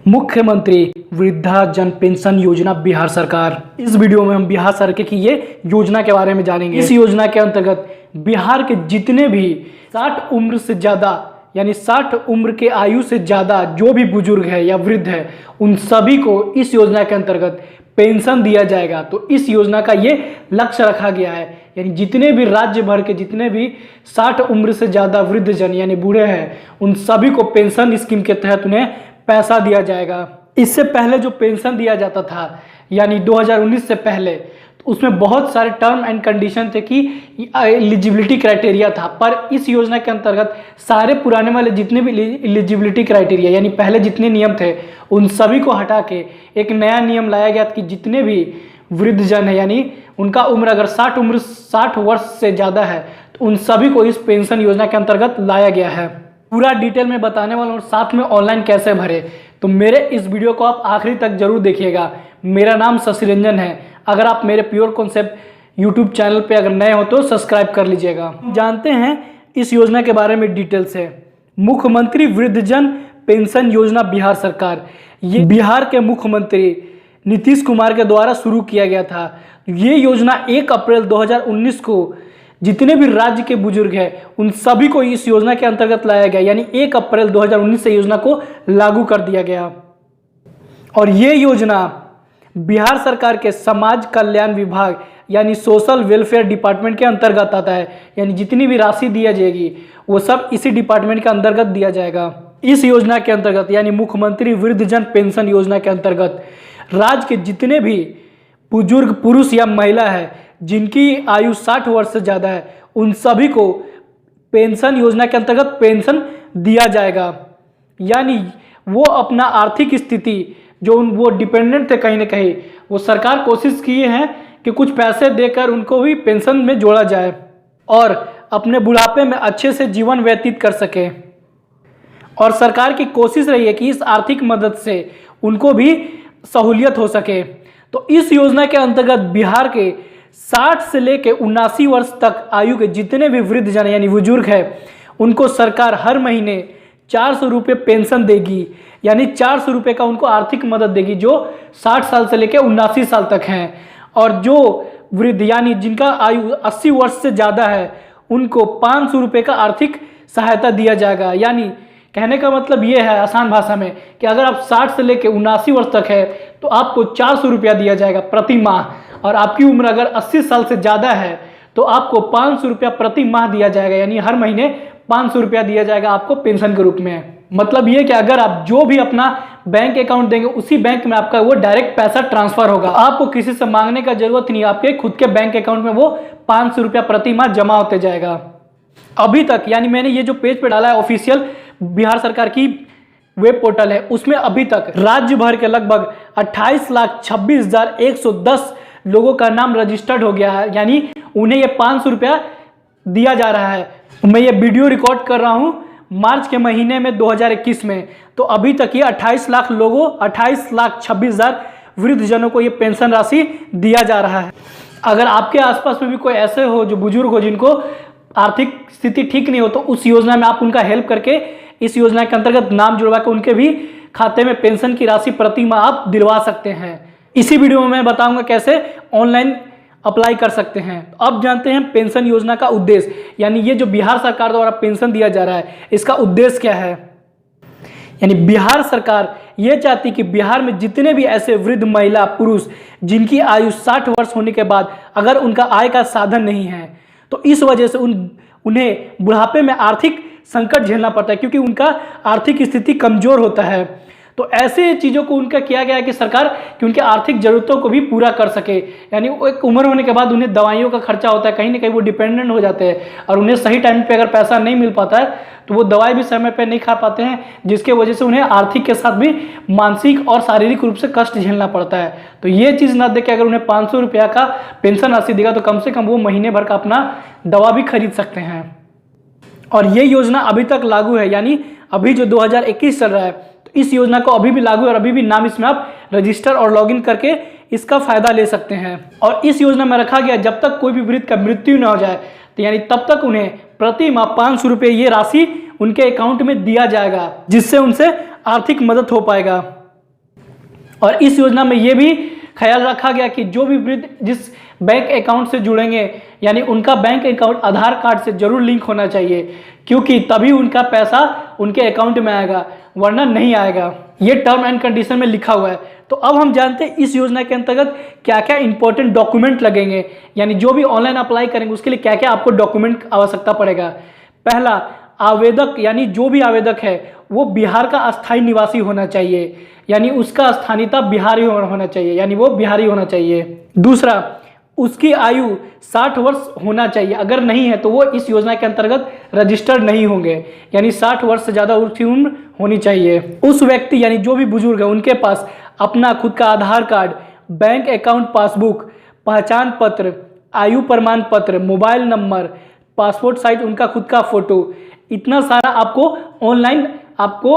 मुख्यमंत्री वृद्धा जन पेंशन योजना बिहार सरकार। इस वीडियो में हम बिहार सरकार की ये योजना के बारे में जानेंगे। इस योजना के अंतर्गत बिहार के जितने भी 60 उम्र से ज़्यादा यानी 60 उम्र के आयु से ज़्यादा जो भी बुजुर्ग है या वृद्ध है उन सभी को इस योजना के अंतर्गत पेंशन दिया जाएगा। तो इस योजना का ये लक्ष्य रखा गया है, यानी जितने भी राज्य भर के जितने भी 60 उम्र से ज़्यादा वृद्ध जन यानी बूढ़े हैं उन सभी को पेंशन स्कीम के तहत उन्हें पैसा दिया जाएगा। इससे पहले जो पेंशन दिया जाता था यानी 2019 से पहले, तो उसमें बहुत सारे टर्म एंड कंडीशन थे कि एलिजिबिलिटी क्राइटेरिया था, पर इस योजना के अंतर्गत सारे पुराने वाले जितने भी एलिजिबिलिटी क्राइटेरिया यानी पहले जितने नियम थे उन सभी को हटा के एक नया नियम लाया गया कि जितने भी वृद्ध जन है यानी उनका उम्र अगर 60 वर्ष से ज़्यादा है तो उन सभी को इस पेंशन योजना के अंतर्गत लाया गया है। पूरा डिटेल में बताने वाला हूँ, साथ में ऑनलाइन कैसे भरे, तो मेरे इस वीडियो को आप आखिरी तक जरूर देखिएगा। मेरा नाम शशि रंजन है। अगर आप मेरे प्योर कॉन्सेप्ट यूट्यूब चैनल पे अगर नए हो तो सब्सक्राइब कर लीजिएगा। जानते हैं इस योजना के बारे में डिटेल से। मुख्यमंत्री वृद्धजन पेंशन योजना बिहार सरकार, ये बिहार के मुख्यमंत्री नीतीश कुमार के द्वारा शुरू किया गया था। ये योजना 1 अप्रैल 2019 को जितने भी राज्य के बुजुर्ग हैं उन सभी को इस योजना के अंतर्गत लाया गया, यानी 1 अप्रैल 2019 से योजना को लागू कर दिया गया। और ये योजना बिहार सरकार के समाज कल्याण विभाग यानी सोशल वेलफेयर डिपार्टमेंट के अंतर्गत आता है, यानी जितनी भी राशि दिया जाएगी वो सब इसी डिपार्टमेंट के अंतर्गत दिया जाएगा। इस योजना के अंतर्गत यानी मुख्यमंत्री वृद्धजन पेंशन योजना के अंतर्गत राज्य के जितने भी बुजुर्ग पुरुष या महिला है जिनकी आयु 60 वर्ष से ज़्यादा है उन सभी को पेंशन योजना के अंतर्गत पेंशन दिया जाएगा। यानी वो अपना आर्थिक स्थिति जो वो डिपेंडेंट थे कहीं ना कहीं, वो सरकार कोशिश किए हैं कि कुछ पैसे देकर उनको भी पेंशन में जोड़ा जाए और अपने बुढ़ापे में अच्छे से जीवन व्यतीत कर सके। और सरकार की कोशिश रही है कि इस आर्थिक मदद से उनको भी सहूलियत हो सके। तो इस योजना के अंतर्गत बिहार के 60 से लेकर 79 वर्ष तक आयु के जितने भी वृद्ध जन यानी बुजुर्ग है उनको सरकार हर महीने 400 रुपये पेंशन देगी, यानी 400 रुपये का उनको आर्थिक मदद देगी जो 60 साल से लेकर 79 साल तक हैं। और जो वृद्ध यानी जिनका आयु 80 वर्ष से ज़्यादा है उनको 500 रुपये का आर्थिक सहायता दिया जाएगा। यानी कहने का मतलब ये है आसान भाषा में कि अगर आप 60 से लेकर 79 वर्ष तक है तो आपको 400 रुपया दिया जाएगा प्रति माह, और आपकी उम्र अगर 80 साल से ज़्यादा है तो आपको 500 रुपया प्रति माह दिया जाएगा, यानी हर महीने 500 रुपया दिया जाएगा आपको पेंशन के रूप में। मतलब ये कि अगर आप जो भी अपना बैंक अकाउंट देंगे उसी बैंक में आपका वो डायरेक्ट पैसा ट्रांसफर होगा, आपको किसी से मांगने का जरूरत नहीं, आपके खुद के बैंक अकाउंट में वो 500 रुपया प्रति माह जमा होते जाएगा। अभी तक यानी मैंने ये जो पेज पे डाला है ऑफिशियल बिहार सरकार की वेब पोर्टल है, उसमें अभी तक राज्य भर के लगभग 28,26,110 लोगों का नाम रजिस्टर्ड हो गया है, यानी उन्हें ये 500 रुपया दिया जा रहा है। मैं ये वीडियो रिकॉर्ड कर रहा हूँ मार्च के महीने में 2021 में, तो अभी तक ये 28 लाख लोगों 28,26,000 वृद्ध जनों को ये पेंशन राशि दिया जा रहा है। अगर आपके आसपास में भी कोई ऐसे हो जो बुजुर्ग हो जिनको आर्थिक स्थिति ठीक नहीं हो तो उस योजना में आप उनका हेल्प करके इस योजना के अंतर्गत नाम जुड़वा के उनके भी खाते में पेंशन की राशि प्रति माह आप दिलवा सकते हैं। इसी वीडियो में मैं बताऊंगा कैसे ऑनलाइन अप्लाई कर सकते हैं। तो अब जानते हैं पेंशन योजना का उद्देश्य, यानी ये जो बिहार सरकार द्वारा पेंशन दिया जा रहा है इसका उद्देश्य क्या है। यानी बिहार सरकार ये चाहती कि बिहार में जितने भी ऐसे वृद्ध महिला पुरुष जिनकी आयु 60 वर्ष होने के बाद अगर उनका आय का साधन नहीं है तो इस वजह से उन्हें बुढ़ापे में आर्थिक संकट झेलना पड़ता है क्योंकि उनका आर्थिक स्थिति कमजोर होता है। तो ऐसे चीज़ों को उनका किया गया है कि सरकार कि उनके आर्थिक ज़रूरतों को भी पूरा कर सके। यानी एक उम्र होने के बाद उन्हें दवाइयों का खर्चा होता है, कहीं ना कहीं वो डिपेंडेंट हो जाते हैं और उन्हें सही टाइम पे अगर पैसा नहीं मिल पाता है तो वो दवाई भी समय पे नहीं खा पाते हैं, जिसके वजह से उन्हें आर्थिक के साथ भी मानसिक और शारीरिक रूप से कष्ट झेलना पड़ता है। तो ये चीज़ ना देख के अगर उन्हें 500 रुपया का पेंशन राशि देगा तो कम से कम वो महीने भर का अपना दवा भी खरीद सकते हैं। और ये योजना अभी तक लागू है, यानी अभी जो 2021 चल रहा है तो इस योजना को अभी भी लागू है और अभी भी नाम इसमें आप रजिस्टर और लॉगिन करके इसका फायदा ले सकते हैं। और इस योजना में रखा गया जब तक कोई भी वृद्ध का मृत्यु न हो जाए तो यानी तब तक उन्हें प्रति माह 500 रुपये ये राशि उनके अकाउंट में दिया जाएगा, जिससे उनसे आर्थिक मदद हो पाएगा। और इस योजना में ये भी ख्याल रखा गया कि जो भी वृद्ध जिस बैंक अकाउंट से जुड़ेंगे यानी उनका बैंक अकाउंट आधार कार्ड से जरूर लिंक होना चाहिए, क्योंकि तभी उनका पैसा उनके अकाउंट में आएगा, वरना नहीं आएगा। ये टर्म एंड कंडीशन में लिखा हुआ है। तो अब हम जानते हैं इस योजना के अंतर्गत क्या क्या इंपॉर्टेंट डॉक्यूमेंट लगेंगे, यानी जो भी ऑनलाइन अप्लाई करेंगे उसके लिए क्या क्या आपको डॉक्यूमेंट आवश्यकता पड़ेगा। पहला, आवेदक यानी जो भी आवेदक है वो बिहार का अस्थायी निवासी होना चाहिए, यानी उसका स्थानीयता बिहारी होना चाहिए, यानी वो बिहारी होना चाहिए। दूसरा, उसकी आयु 60 वर्ष होना चाहिए, अगर नहीं है तो वो इस योजना के अंतर्गत रजिस्टर्ड नहीं होंगे, यानी 60 वर्ष से ज़्यादा उसकी उम्र होनी चाहिए। उस व्यक्ति यानी जो भी बुजुर्ग है उनके पास अपना खुद का आधार कार्ड, बैंक अकाउंट पासबुक, पहचान पत्र, आयु प्रमाण पत्र, मोबाइल नंबर, पासपोर्ट साइज उनका खुद का फोटो, इतना सारा आपको ऑनलाइन आपको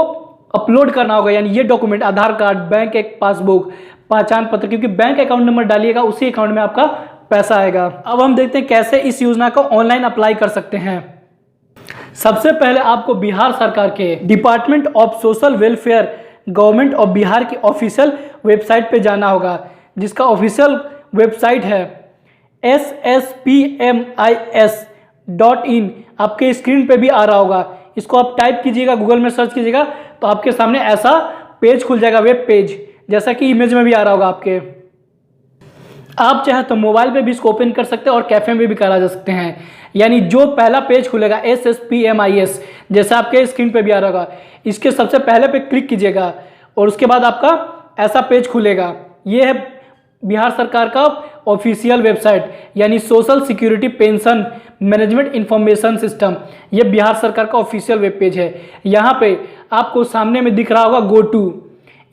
अपलोड करना होगा। यानी ये डॉक्यूमेंट आधार कार्ड, बैंक एक पासबुक, पहचान पत्र, क्योंकि बैंक अकाउंट नंबर डालिएगा उसी अकाउंट में आपका पैसा आएगा। अब हम देखते हैं कैसे इस योजना को ऑनलाइन अप्लाई कर सकते हैं। सबसे पहले आपको बिहार सरकार के department of social welfare government of Bihar की ऑफिशियल वेबसाइट पे जाना होगा, जिसका ऑफिशियल वेबसाइट है sspmis.in। आपके स्क्रीन पे भी आ रहा होगा, इसको आप टाइप कीजिएगा, गूगल में सर्च कीजिएगा तो आपके सामने ऐसा पेज खुल जाएगा, वेब पेज, जैसा कि इमेज में भी आ रहा होगा आपके। आप चाहे तो मोबाइल पे भी इसको ओपन कर सकते हैं और कैफे में भी करा जा सकते हैं। यानी जो पहला पेज खुलेगा SSPMIS, जैसा आपके स्क्रीन पे भी आ रहा होगा, इसके सबसे पहले पे क्लिक कीजिएगा और उसके बाद आपका ऐसा पेज खुलेगा। ये है बिहार सरकार का ऑफिशियल वेबसाइट, यानी social security pension management information system. ये बिहार सरकार का ऑफिशियल वेब पेज है। यहाँ पे आपको सामने में दिख रहा होगा गो टू,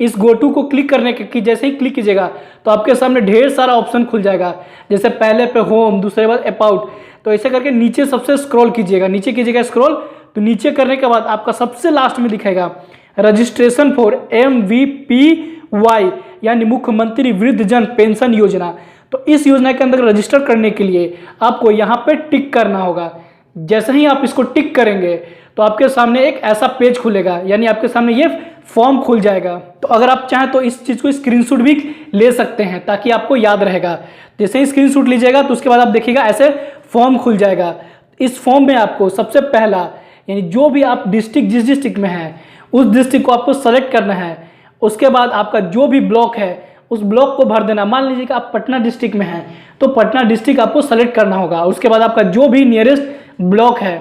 इस गो टू को क्लिक करने के जैसे ही क्लिक कीजिएगा तो आपके सामने ढेर सारा ऑप्शन खुल जाएगा। जैसे पहले पे होम, दूसरे बाद अबाउट, तो ऐसे करके नीचे सबसे स्क्रॉल कीजिएगा, नीचे कीजिएगा स्क्रॉल, तो नीचे करने के बाद आपका सबसे लास्ट में दिखेगा रजिस्ट्रेशन फॉर MVPY, यानी मुख्यमंत्री वृद्धजन पेंशन योजना। तो इस योजना के अंदर रजिस्टर करने के लिए आपको यहाँ पे टिक करना होगा। जैसे ही आप इसको टिक करेंगे तो आपके सामने एक ऐसा पेज खुलेगा, यानी आपके सामने ये फॉर्म खुल जाएगा। तो अगर आप चाहें तो इस चीज़ को स्क्रीनशॉट भी ले सकते हैं ताकि आपको याद रहेगा। जैसे ही स्क्रीनशॉट लीजिएगा तो उसके बाद आप देखिएगा ऐसे फॉर्म खुल जाएगा। इस फॉर्म में आपको सबसे पहला यानी जो भी आप डिस्ट्रिक्ट जिस डिस्ट्रिक्ट में है उस डिस्ट्रिक्ट को आपको सेलेक्ट करना है। उसके बाद आपका जो भी ब्लॉक है उस ब्लॉक को भर देना। मान लीजिए कि आप पटना डिस्ट्रिक्ट में हैं तो पटना डिस्ट्रिक्ट आपको सेलेक्ट करना होगा। उसके बाद आपका जो भी नियरेस्ट ब्लॉक है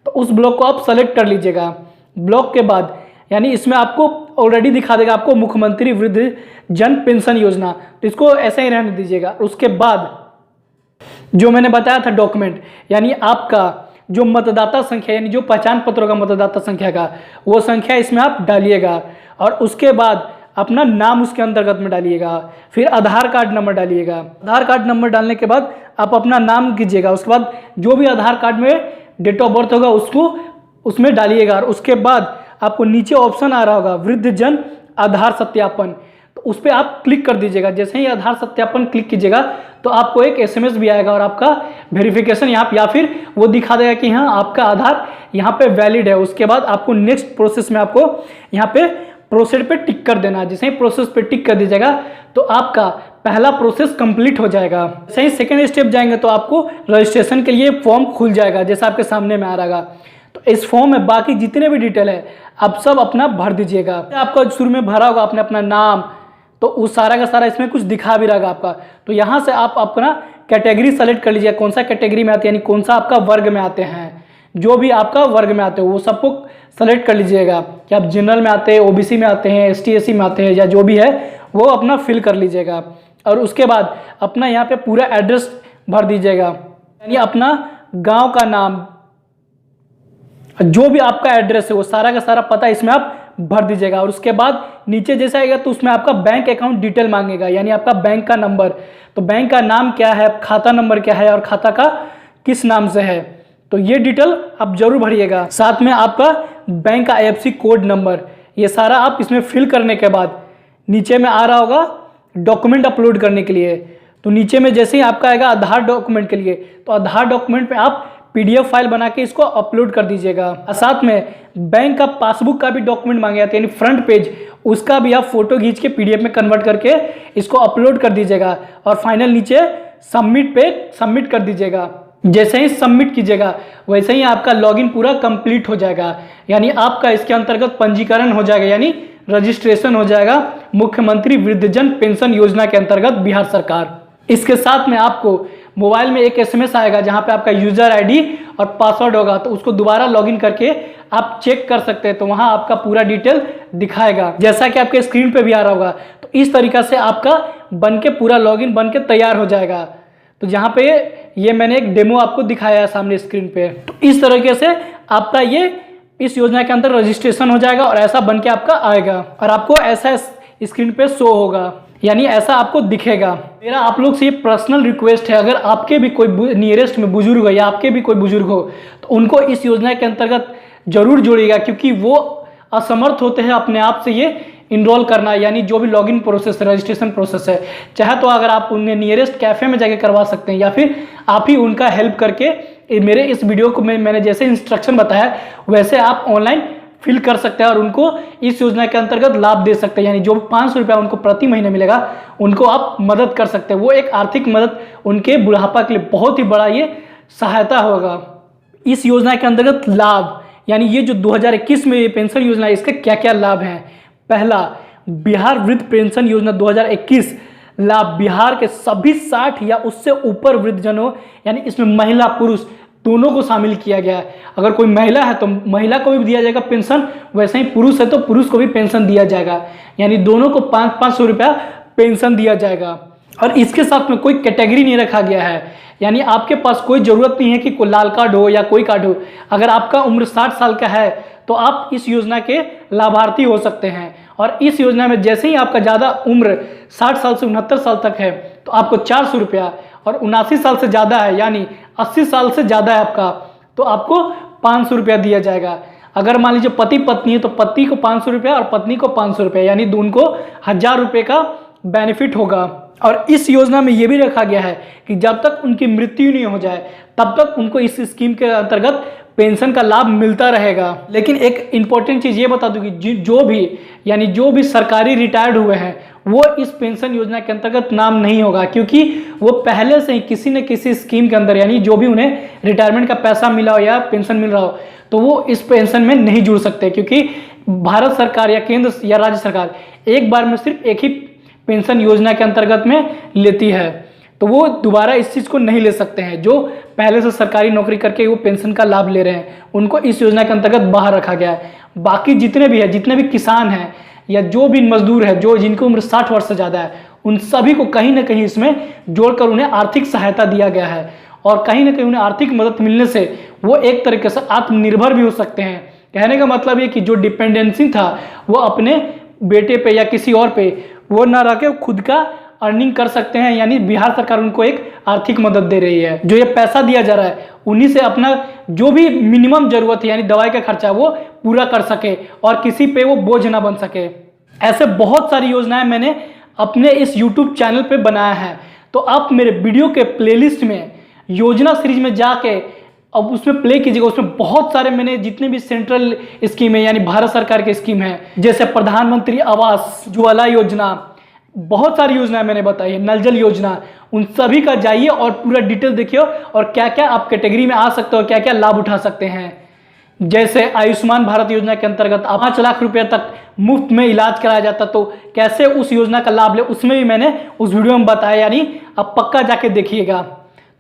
तो उस ब्लॉक को आप सेलेक्ट कर लीजिएगा। ब्लॉक के बाद यानी इसमें आपको ऑलरेडी दिखा देगा आपको मुख्यमंत्री वृद्ध जन पेंशन योजना, तो इसको ऐसे ही रहने दीजिएगा। उसके बाद जो मैंने बताया था डॉक्यूमेंट, यानी आपका जो मतदाता संख्या यानी जो पहचान पत्रों का मतदाता संख्या का वो संख्या इसमें आप डालिएगा और उसके बाद अपना नाम उसके अंतर्गत में डालिएगा। फिर आधार कार्ड नंबर डालिएगा। आधार कार्ड नंबर डालने के बाद आप अपना नाम कीजिएगा। उसके बाद जो भी आधार कार्ड में डेट ऑफ बर्थ होगा उसको उसमें डालिएगा और उसके बाद आपको नीचे ऑप्शन आ रहा होगा वृद्धजन आधार सत्यापन, तो उस पर आप क्लिक कर दीजिएगा। जैसे ही आधार सत्यापन क्लिक कीजिएगा तो आपको एक SMS भी आएगा और आपका वेरिफिकेशन यहाँ या फिर वो दिखा देगा कि हाँ आपका आधार यहाँ पे वैलिड है। उसके बाद आपको नेक्स्ट प्रोसेस में आपको यहाँ पे प्रोसेस पे टिक कर देना। जैसे ही प्रोसेस पे टिक कर दीजिएगा तो आपका पहला प्रोसेस कंप्लीट हो जाएगा। जैसे ही सेकेंड स्टेप जाएंगे तो आपको रजिस्ट्रेशन के लिए फॉर्म खुल जाएगा जैसा आपके सामने में आ रहा। तो इस फॉर्म में बाकी जितने भी डिटेल है आप सब अपना भर दीजिएगा। आपका शुरू में भरा होगा आपने अपना नाम, तो उस सारा का सारा इसमें कुछ दिखा भी रहेगा आपका। तो यहाँ से आप अपना कैटेगरी सेलेक्ट कर लीजिए, कौन सा कैटेगरी में आते हैं, यानी कौन सा आपका वर्ग में आते हैं। जो भी आपका वर्ग में आते हो वो सबको सेलेक्ट कर लीजिएगा कि आप जनरल में आते हैं, OBC में आते हैं, ST SC में आते हैं या जो भी है वो अपना फिल कर लीजिएगा। और उसके बाद अपना यहाँ पे पूरा एड्रेस भर दीजिएगा, यानी अपना गांव का नाम, जो भी आपका एड्रेस है वो सारा का सारा पता इसमें आप भर दीजिएगा। और उसके बाद नीचे जैसे आएगा तो उसमें आपका बैंक अकाउंट डिटेल मांगेगा, यानी आपका बैंक का नंबर, तो बैंक का नाम क्या है, खाता नंबर क्या है और खाता का किस नाम से है, तो ये डिटेल आप जरूर भरिएगा। साथ में आपका बैंक का IFSC कोड नंबर, ये सारा आप इसमें फिल करने के बाद नीचे में आ रहा होगा डॉक्यूमेंट अपलोड करने के लिए। तो नीचे में जैसे ही आपका आएगा आधार डॉक्यूमेंट के लिए, तो आधार डॉक्यूमेंट पे आप PDF फाइल बना के इसको अपलोड कर दीजिएगा। साथ में बैंक का पासबुक का भी डॉक्यूमेंट मांगे जाते हैं, यानी फ्रंट पेज, उसका भी आप फोटो खींच के PDF में कन्वर्ट करके इसको अपलोड कर दीजिएगा और फाइनल नीचे सबमिट पे सबमिट कर दीजिएगा। जैसे ही सबमिट कीजिएगा वैसे ही आपका लॉगिन पूरा कंप्लीट हो जाएगा, यानी आपका इसके अंतर्गत पंजीकरण हो जाएगा, यानी रजिस्ट्रेशन हो जाएगा मुख्यमंत्री वृद्धजन पेंशन योजना के अंतर्गत बिहार सरकार। इसके साथ में आपको मोबाइल में एक SMS आएगा जहां पे आपका यूजर ID और पासवर्ड होगा, तो उसको दोबारा लॉगिन करके आप चेक कर सकते हैं, तो वहां आपका पूरा डिटेल दिखाएगा जैसा कि आपके स्क्रीन पे भी आ रहा होगा। तो इस तरीका से आपका बनके पूरा लॉगिन बनके तैयार हो जाएगा। तो जहाँ पे ये मैंने एक डेमो आपको दिखाया है सामने स्क्रीन पे। तो इस तरीके से आपका ये इस योजना के अंदर रजिस्ट्रेशन हो जाएगा और ऐसा बनके आपका आएगा और आपको ऐसा स्क्रीन पे शो होगा, यानी ऐसा आपको दिखेगा। मेरा आप लोग से ये पर्सनल रिक्वेस्ट है, अगर आपके भी कोई नियरेस्ट में बुजुर्ग हो या आपके भी कोई बुजुर्ग हो तो उनको इस योजना के अंतर्गत जरूर जोड़िएगा, क्योंकि वो असमर्थ होते हैं अपने आप से ये इनरोल करना, यानी जो भी लॉगिन प्रोसेस है, रजिस्ट्रेशन प्रोसेस है। चाहे तो अगर आप उन्हें नियरेस्ट कैफे में जाके करवा सकते हैं या फिर आप ही उनका हेल्प करके मेरे इस वीडियो को मैंने जैसे इंस्ट्रक्शन बताया वैसे आप ऑनलाइन फिल कर सकते हैं और उनको इस योजना के अंतर्गत लाभ दे सकते हैं, यानी जो 500 रुपया उनको प्रति महीने मिलेगा उनको आप मदद कर सकते हैं। वो एक आर्थिक मदद उनके बुढ़ापा के लिए बहुत ही बड़ा ये सहायता होगा। इस योजना के अंतर्गत लाभ, यानी ये जो 2021 में ये पेंशन योजना है, इसके क्या क्या लाभ हैं। पहला, बिहार वृद्ध पेंशन योजना 2021 लाभ बिहार के सभी 60 या उससे ऊपर वृद्धजनों, यानी इसमें महिला पुरुष दोनों को शामिल किया गया है। अगर कोई महिला है तो महिला को भी दिया जाएगा पेंशन, वैसे ही पुरुष है तो पुरुष को भी पेंशन दिया जाएगा, यानी दोनों को 500 रुपया पेंशन दिया जाएगा। और इसके साथ में कोई कैटेगरी नहीं रखा गया है, यानी आपके पास कोई ज़रूरत नहीं है कि कोई लाल कार्ड हो या कोई कार्ड हो। अगर आपका उम्र 60 साल का है तो आप इस योजना के लाभार्थी हो सकते हैं। और इस योजना में जैसे ही आपका ज़्यादा उम्र 60 साल से 69 साल तक है तो आपको 400 रुपया, और 79 साल से ज़्यादा है यानी 80 साल से ज़्यादा है आपका तो आपको 500 रुपया दिया जाएगा। अगर मान लीजिए पति पत्नी है तो पति को 500 रुपया और पत्नी को 500 रुपया, यानी उनको 1000 रुपये का बेनिफिट होगा। और इस योजना में ये भी रखा गया है कि जब तक उनकी मृत्यु नहीं हो जाए तब तक उनको इस स्कीम के अंतर्गत पेंशन का लाभ मिलता रहेगा। लेकिन एक इम्पॉर्टेंट चीज़ ये बता दूं कि जो भी सरकारी रिटायर्ड हुए हैं वो इस पेंशन योजना के अंतर्गत नाम नहीं होगा, क्योंकि वो पहले से ही किसी न किसी स्कीम के अंदर, यानी जो भी उन्हें रिटायरमेंट का पैसा मिला हो या पेंशन मिल रहा हो तो वो इस पेंशन में नहीं जुड़ सकते, क्योंकि भारत सरकार या केंद्र या राज्य सरकार एक बार में सिर्फ एक ही पेंशन योजना के अंतर्गत में लेती है, तो वो दोबारा इस चीज़ को नहीं ले सकते हैं। जो पहले से सरकारी नौकरी करके वो पेंशन का लाभ ले रहे हैं उनको इस योजना के अंतर्गत बाहर रखा गया है। बाकी जितने भी किसान हैं या जो भी मजदूर है जो जिनकी उम्र 60 वर्ष से ज़्यादा है उन सभी को कहीं ना कहीं इसमें जोड़कर उन्हें आर्थिक सहायता दिया गया है, और कहीं ना कहीं उन्हें आर्थिक मदद मिलने से वो एक तरीके से आत्मनिर्भर भी हो सकते हैं। कहने का मतलब ये कि जो डिपेंडेंसी था वो अपने बेटे पे या किसी और पे वो ना रह के खुद का अर्निंग कर सकते हैं, यानी बिहार सरकार उनको एक आर्थिक मदद दे रही है। जो ये पैसा दिया जा रहा है उन्हीं से अपना जो भी मिनिमम जरूरत है यानी दवाई का खर्चा वो पूरा कर सके और किसी पे वो बोझ ना बन सके। ऐसे बहुत सारी योजनाएं मैंने अपने इस YouTube चैनल पे बनाया है, तो आप मेरे वीडियो के प्लेलिस्ट में योजना सीरीज में जाके अब उसमें प्ले कीजिएगा। उसमें बहुत सारे मैंने जितने भी सेंट्रल स्कीम है यानी भारत सरकार के स्कीम है, जैसे प्रधानमंत्री आवास, उज्ज्वला योजना, बहुत सारी योजनाएं मैंने बताई है, नल जल योजना, उन सभी का जाइए और पूरा डिटेल देखिए और क्या क्या आप कैटेगरी में आ सकते हो, क्या क्या लाभ उठा सकते हैं। जैसे आयुष्मान भारत योजना के अंतर्गत 5 लाख रुपए तक मुफ्त में इलाज कराया जाता, तो कैसे उस योजना का लाभ ले उसमें भी मैंने उस वीडियो में बताया, यानी आप पक्का जाके देखिएगा।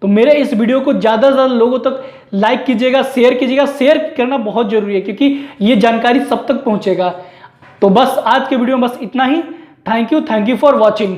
तो मेरे इस वीडियो को ज़्यादा से ज़्यादा लोगों तक लाइक कीजिएगा, शेयर कीजिएगा। शेयर करना बहुत ज़रूरी है क्योंकि ये जानकारी सब तक पहुँचेगा। तो बस आज के वीडियो में बस इतना ही। Thank you for watching.